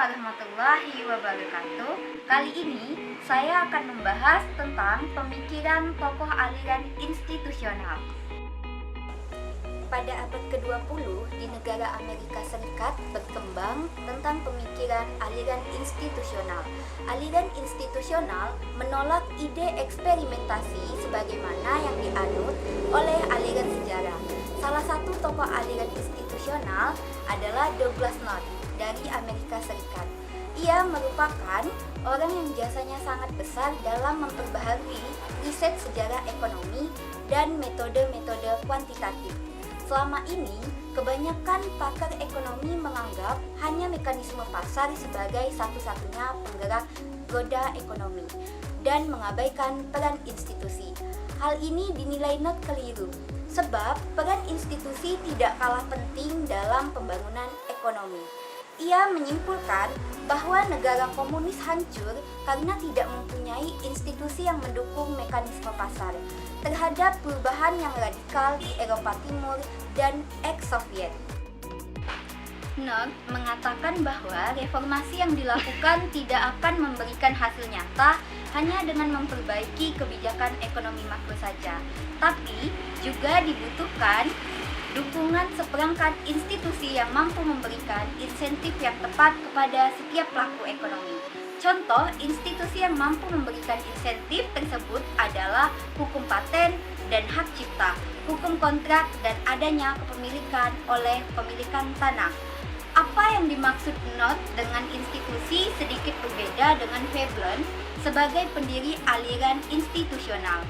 warahmatullahi wabarakatuh. Kali ini saya akan membahas tentang pemikiran tokoh aliran institusional. Pada abad ke-20 di negara Amerika Serikat berkembang tentang pemikiran aliran institusional. Aliran institusional menolak ide eksperimentasi sebagaimana yang dianut oleh aliran sejarah. Salah satu tokoh aliran institusional adalah Douglass North dari Amerika Serikat. Ia merupakan orang yang jasanya sangat besar dalam memperbaharui riset sejarah ekonomi dan metode-metode kuantitatif. Selama ini, kebanyakan pakar ekonomi menganggap hanya mekanisme pasar sebagai satu-satunya penggerak roda ekonomi dan mengabaikan peran institusi. Hal ini dinilai North keliru, sebab peran institusi tidak kalah penting dalam pembangunan ekonomi. Ia menyimpulkan bahwa negara komunis hancur karena tidak mempunyai institusi yang mendukung mekanisme pasar terhadap perubahan yang radikal di Eropa Timur dan ex-Soviet. North mengatakan bahwa reformasi yang dilakukan tidak akan memberikan hasil nyata hanya dengan memperbaiki kebijakan ekonomi makro saja, tapi juga dibutuhkan dukungan seperangkat institusi yang mampu memberikan insentif yang tepat kepada setiap pelaku ekonomi. Contoh institusi yang mampu memberikan insentif tersebut adalah hukum paten dan hak cipta, hukum kontrak, dan adanya kepemilikan oleh pemilikan tanah. Apa yang dimaksud North dengan institusi sedikit berbeda dengan Veblen sebagai pendiri aliran institusional.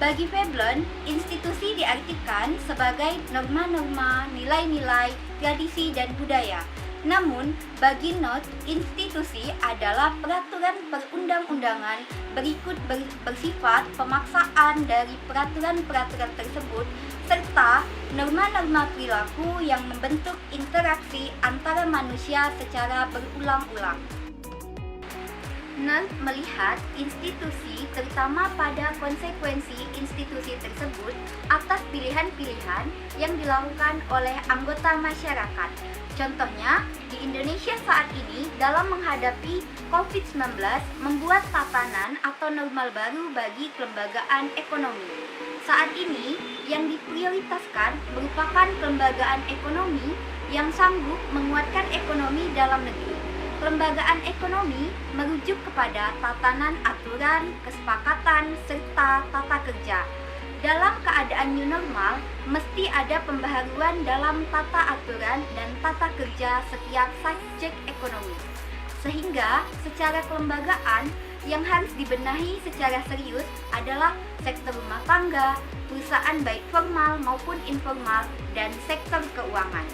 Bagi Veblen, institusi diartikan sebagai norma-norma, nilai-nilai, tradisi, dan budaya. Namun, bagi North, institusi adalah peraturan perundang-undangan berikut bersifat pemaksaan dari peraturan-peraturan tersebut serta norma-norma perilaku yang membentuk interaksi antara manusia secara berulang-ulang. North melihat institusi terutama pada konsekuensi institusi tersebut atas pilihan-pilihan yang dilakukan oleh anggota masyarakat. Contohnya, di Indonesia saat ini dalam menghadapi COVID-19 membuat tatanan atau normal baru bagi kelembagaan ekonomi. Saat ini yang diprioritaskan merupakan kelembagaan ekonomi yang sanggup menguatkan ekonomi dalam negeri. Kelembagaan ekonomi merujuk kepada tatanan aturan, kesepakatan, serta tata kerja. Dalam keadaan new normal, mesti ada pembaharuan dalam tata aturan dan tata kerja setiap subjek ekonomi. Sehingga secara kelembagaan yang harus dibenahi secara serius adalah sektor rumah tangga, perusahaan baik formal maupun informal, dan sektor keuangan.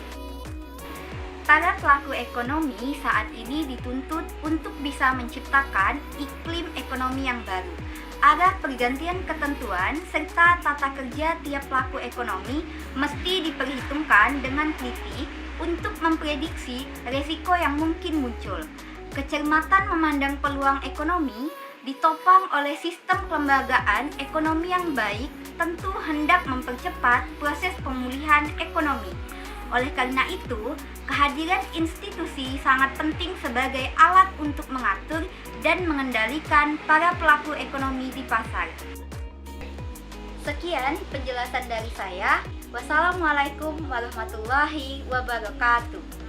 Para pelaku ekonomi saat ini dituntut untuk bisa menciptakan iklim ekonomi yang baru. Arah pergantian ketentuan serta tata kerja tiap pelaku ekonomi mesti diperhitungkan dengan teliti untuk memprediksi resiko yang mungkin muncul. Kecermatan memandang peluang ekonomi ditopang oleh sistem kelembagaan ekonomi yang baik tentu hendak mempercepat proses pemulihan ekonomi. Oleh karena itu, kehadiran institusi sangat penting sebagai alat untuk mengatur dan mengendalikan para pelaku ekonomi di pasar. Sekian penjelasan dari saya. Wassalamualaikum warahmatullahi wabarakatuh.